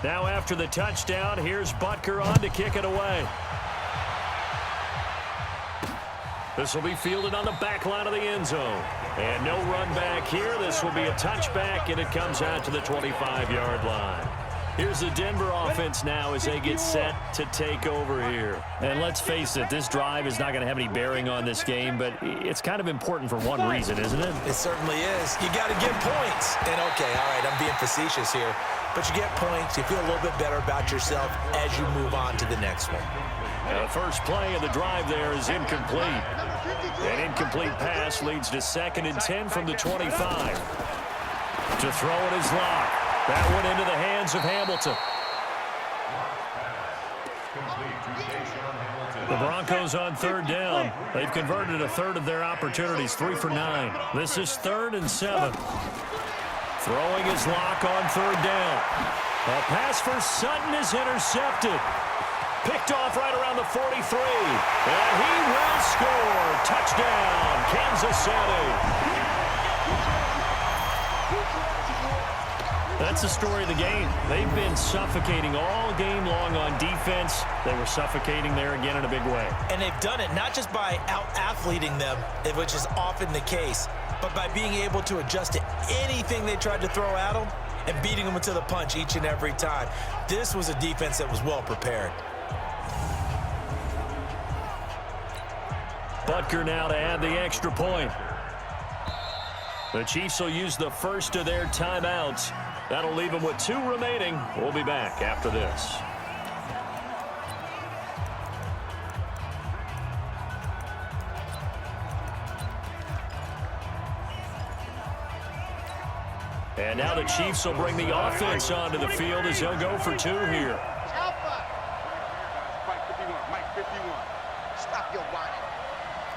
Now after the touchdown, here's Butker on to kick it away. This will be fielded on the back line of the end zone. And no run back here. This will be a touchback, and it comes out to the 25-yard line. Here's the Denver offense now as they get set to take over here. And let's face it, this drive is not going to have any bearing on this game, but it's kind of important for one reason, isn't it? It certainly is. You got to get points. And, okay, all right, I'm being facetious here. But you get points, you feel a little bit better about yourself as you move on to the next one. The first play of the drive there is incomplete. An incomplete pass leads to 2nd and 10 from the 25. To throw it is Locke. That one into the hands of Hamilton. The Broncos on 3rd down. They've converted a third of their opportunities, 3 for 9. This is 3rd and 7. Throwing is Locke on 3rd down. A pass for Sutton is intercepted. Picked off right around the 43. And he will score. Touchdown, Kansas City. That's the story of the game. They've been suffocating all game long on defense. They were suffocating there again in a big way. And they've done it not just by out-athleting them, which is often the case, but by being able to adjust to anything they tried to throw at them and beating them to the punch each and every time. This was a defense that was well prepared. Butker now to add the extra point. The Chiefs will use the first of their timeouts. That'll leave them with 2 remaining. We'll be back after this. And now the Chiefs will bring the offense onto the field as they'll go for 2 here. Mike 51. Stop your whining.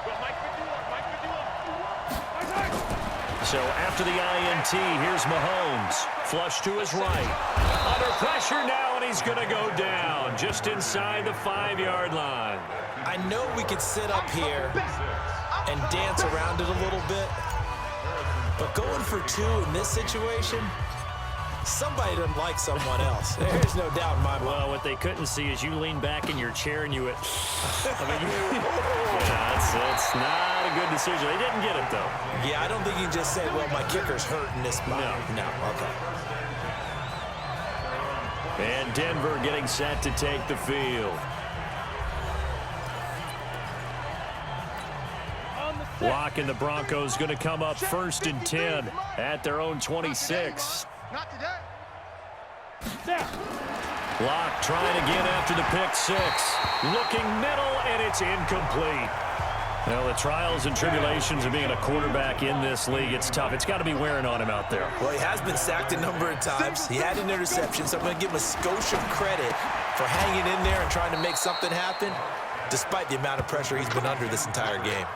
Well, Mike 51. So after the INT, here's Mahomes. Flush to his right. Under pressure now, and he's going to go down just inside the 5-yard line. I know we could sit up here and dance around it a little bit, but going for 2 in this situation, somebody doesn't like someone else. There's no doubt in my mind. Well, what they couldn't see is you lean back in your chair and you went, yeah, it's not a good decision. They didn't get it, though. Yeah, I don't think you can just say, well, my kicker's hurting this spot. No, okay. And Denver getting set to take the field. Locke and the Broncos going to come up 1st and 10 at their own 26. Not today. Locke trying again after the pick 6. Looking middle, and it's incomplete. Well, the trials and tribulations of being a quarterback in this league, it's tough. It's got to be wearing on him out there. Well, he has been sacked a number of times. He had an interception, so I'm going to give him a skosh of credit for hanging in there and trying to make something happen, despite the amount of pressure he's been under this entire game.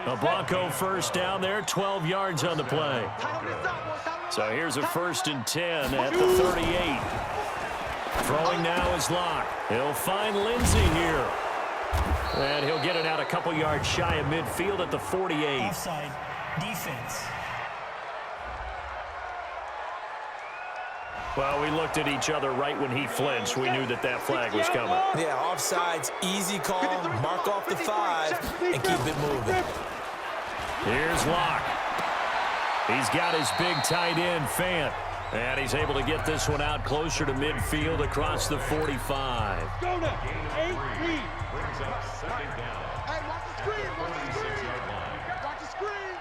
A Bronco first down there, 12 yards on the play. So here's a 1st and 10 at the 38. Throwing now is Locke. He'll find Lindsey here. And he'll get it out a couple yards shy of midfield at the 48. Offside defense. Well, we looked at each other right when he flinched. We knew that that flag was coming. Yeah, offsides, easy call, mark off the 5, and keep it moving. Here's Locke. He's got his big tight end, Fant. And he's able to get this one out closer to midfield across the 45. Go to 8-3. Brings up 2nd down. Hey, watch the screen. Watch the screen.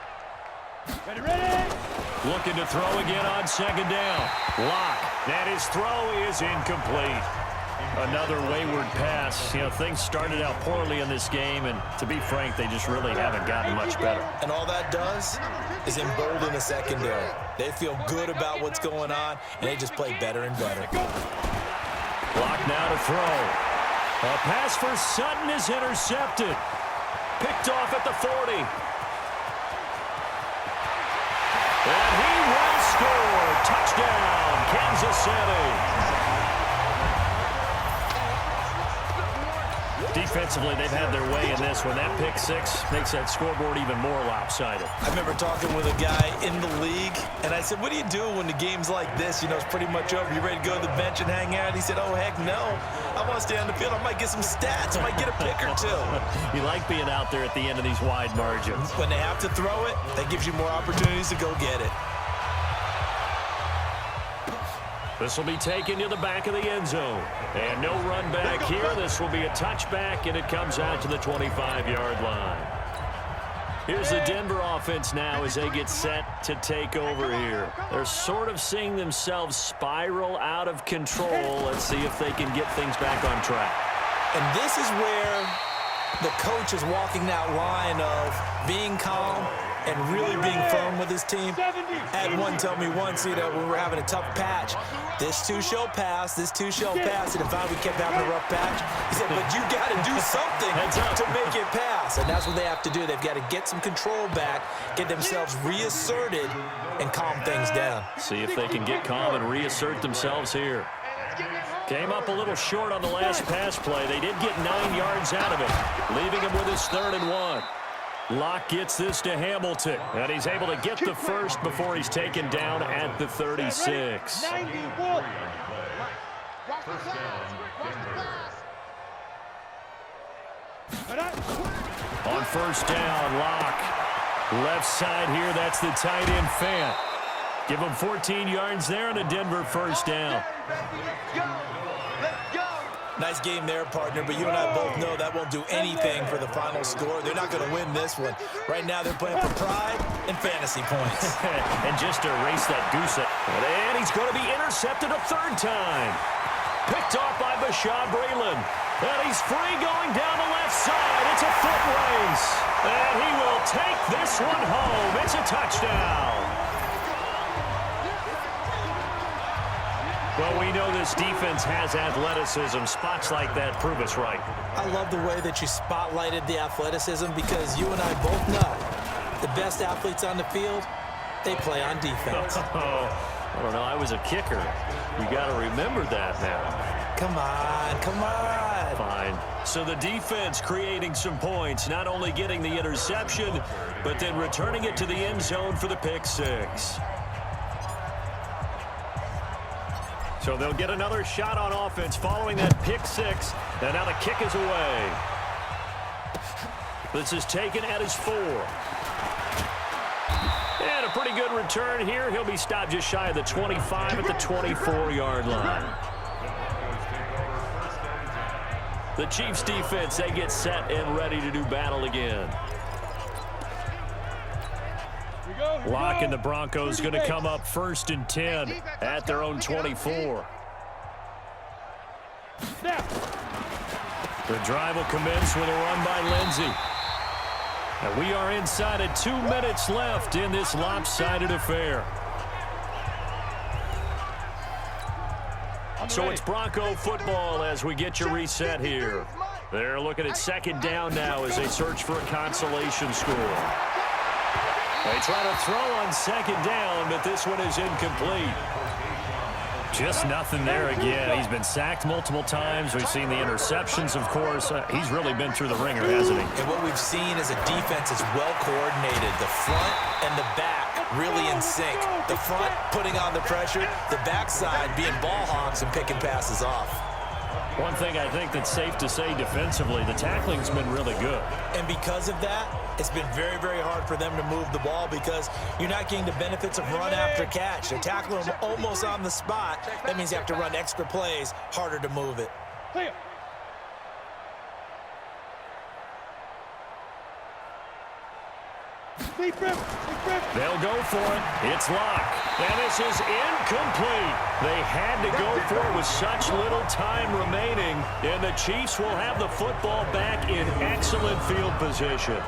Ready. Looking to throw again on 2nd down. Locke. And his throw is incomplete. Another wayward pass. You know, things started out poorly in this game, and to be frank, they just really haven't gotten much better. And all that does is embolden the secondary. They feel good about what's going on, and they just play better and better. Locke now to throw. A pass for Sutton is intercepted. Picked off at the 40. And he will score. Touchdown, Kansas City. Defensively, they've had their way in this one. That pick six makes that scoreboard even more lopsided. I remember talking with a guy in the league, and I said, what do you do when the game's like this? You know, it's pretty much over. You ready to go to the bench and hang out? He said, oh, heck no. I want to stay on the field. I might get some stats. I might get a pick or two. You like being out there at the end of these wide margins. When they have to throw it, that gives you more opportunities to go get it. This will be taken to the back of the end zone. And no run back here. This will be a touchback, and it comes out to the 25-yard line. Here's the Denver offense now as they get set to take over here. They're sort of seeing themselves spiral out of control. Let's see if they can get things back on track. And this is where the coach is walking that line of being calm and really being firm with his team. I had one tell me once, you know, when we were having a tough patch, this too shall pass, this too shall pass. And if we kept having a rough patch, he said, but you got to do something to make it pass. And that's what they have to do. They've got to get some control back, get themselves reasserted, and calm things down. See if they can get calm and reassert themselves here. Came up a little short on the last pass play. They did get 9 yards out of it, leaving him with his 3rd and 1. Locke gets this to Hamilton, and he's able to get the first before he's taken down at the 36. 91. On first down, Locke. Left side here, that's the tight end Fant. Give him 14 yards there and a Denver first down. Nice game there, partner, but you and I both know that won't do anything for the final score. They're not going to win this one. Right now they're playing for pride and fantasy points. And just to erase that goose. And he's going to be intercepted a 3rd time. Picked off by Bashaud Breeland. And he's free going down the left side. It's a foot race. And he will take this one home. It's a touchdown. Well, we know this defense has athleticism. Spots like that prove us right. I love the way that you spotlighted the athleticism because you and I both know the best athletes on the field, they play on defense. I don't know. I was a kicker. You got to remember that now. Come on, come on. Fine. So the defense creating some points, not only getting the interception, but then returning it to the end zone for the pick six. So they'll get another shot on offense following that pick six. And now the kick is away. This is taken at his 4. And a pretty good return here. He'll be stopped just shy of the 25 at the 24-yard line. The Chiefs defense, they get set and ready to do battle again. Locke and the Broncos going to come up 1st and 10 at their own 24. The drive will commence with a run by Lindsey. And we are inside of 2 minutes left in this lopsided affair. So it's Bronco football as we get your reset here. They're looking at 2nd down now as they search for a consolation score. They try to throw on 2nd down, but this one is incomplete. Just nothing there again. He's been sacked multiple times. We've seen the interceptions, of course. He's really been through the ringer, hasn't he? And what we've seen is a defense is well coordinated. The front and the back really in sync. The front putting on the pressure, the backside being ball hawks and picking passes off. One thing I think that's safe to say defensively, the tackling's been really good. And because of that, it's been very, very hard for them to move the ball because you're not getting the benefits of run after catch. They're tackling them almost on the spot. That means you have to run extra plays, harder to move it. They'll go for it. It's Locke. And this is incomplete. They had to go for it with such little time remaining. And the Chiefs will have the football back in excellent field position.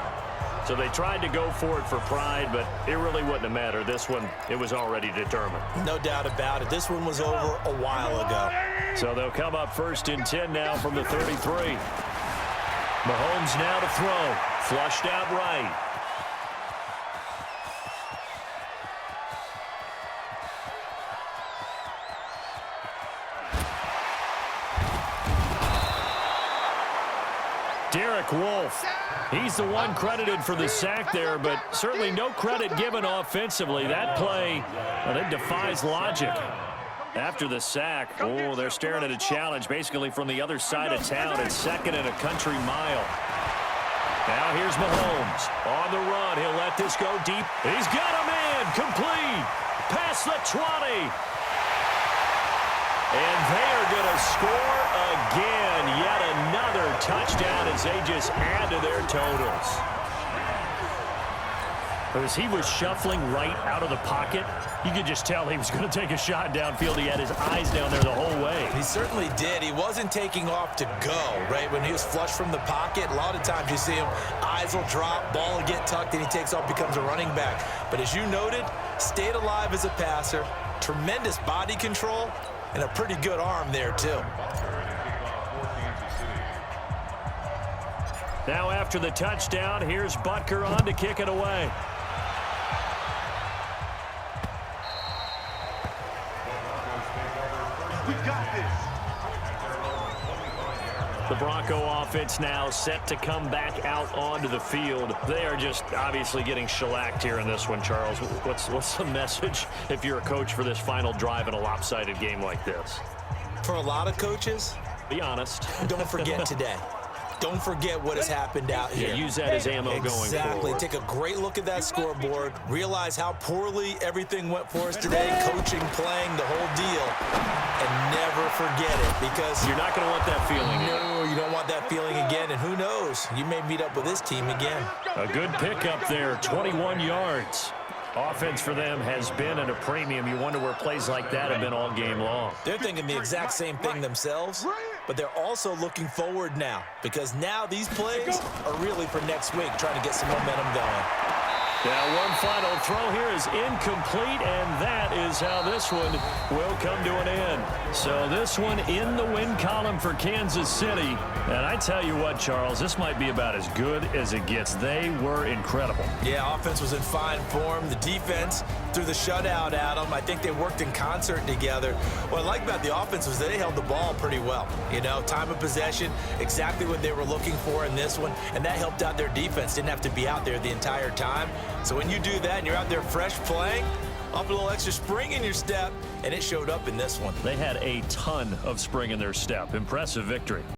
So they tried to go for it for pride, but it really wouldn't have mattered. This one, it was already determined. No doubt about it. This one was over a while ago. So they'll come up 1st and 10 now from the 33. Mahomes now to throw. Flushed out right. Derek Wolfe. He's the one credited for the sack there, but certainly no credit given offensively. That play, well, it defies logic. After the sack, oh, they're staring at a challenge basically from the other side of town. It's 2nd and a country mile. Now here's Mahomes on the run. He'll let this go deep. He's got a man complete past the 20. And they are going to score again. Yet another touchdown as they just add to their totals. But as he was shuffling right out of the pocket, you could just tell he was going to take a shot downfield. He had his eyes down there the whole way. He certainly did. He wasn't taking off to go, right? When he was flush from the pocket, a lot of times you see him, eyes will drop, ball will get tucked, and he takes off, becomes a running back. But as you noted, stayed alive as a passer, tremendous body control, and a pretty good arm there, too. Now after the touchdown, here's Butker on to kick it away. We got this. The Bronco offense now set to come back out onto the field. They are just obviously getting shellacked here in this one, Charles. What's the message if you're a coach for this final drive in a lopsided game like this? For a lot of coaches, be honest. don't forget today. Don't forget what has happened out here. Yeah, use that as ammo going forward. Exactly. Take a great look at that scoreboard. Realize how poorly everything went for us today. Coaching, playing, the whole deal. And never forget it, because you're not going to want that feeling. No, you don't want that feeling again. And who knows? You may meet up with this team again. A good pickup there, 21 yards. Offense for them has been at a premium. You wonder where plays like that have been all game long. They're thinking the exact same thing themselves, but they're also looking forward now, because now these plays are really for next week, trying to get some momentum going. Now one final throw here is incomplete, and that is how this one will come to an end. So this one in the win column for Kansas City. And I tell you what, Charles, this might be about as good as it gets. They were incredible. Yeah, offense was in fine form. The defense threw the shutout at them. I think they worked in concert together. What I like about the offense was they held the ball pretty well. You know, time of possession, exactly what they were looking for in this one, and that helped out their defense. Didn't have to be out there the entire time. So when you do that and you're out there fresh playing, up a little extra spring in your step, and it showed up in this one. They had a ton of spring in their step. Impressive victory.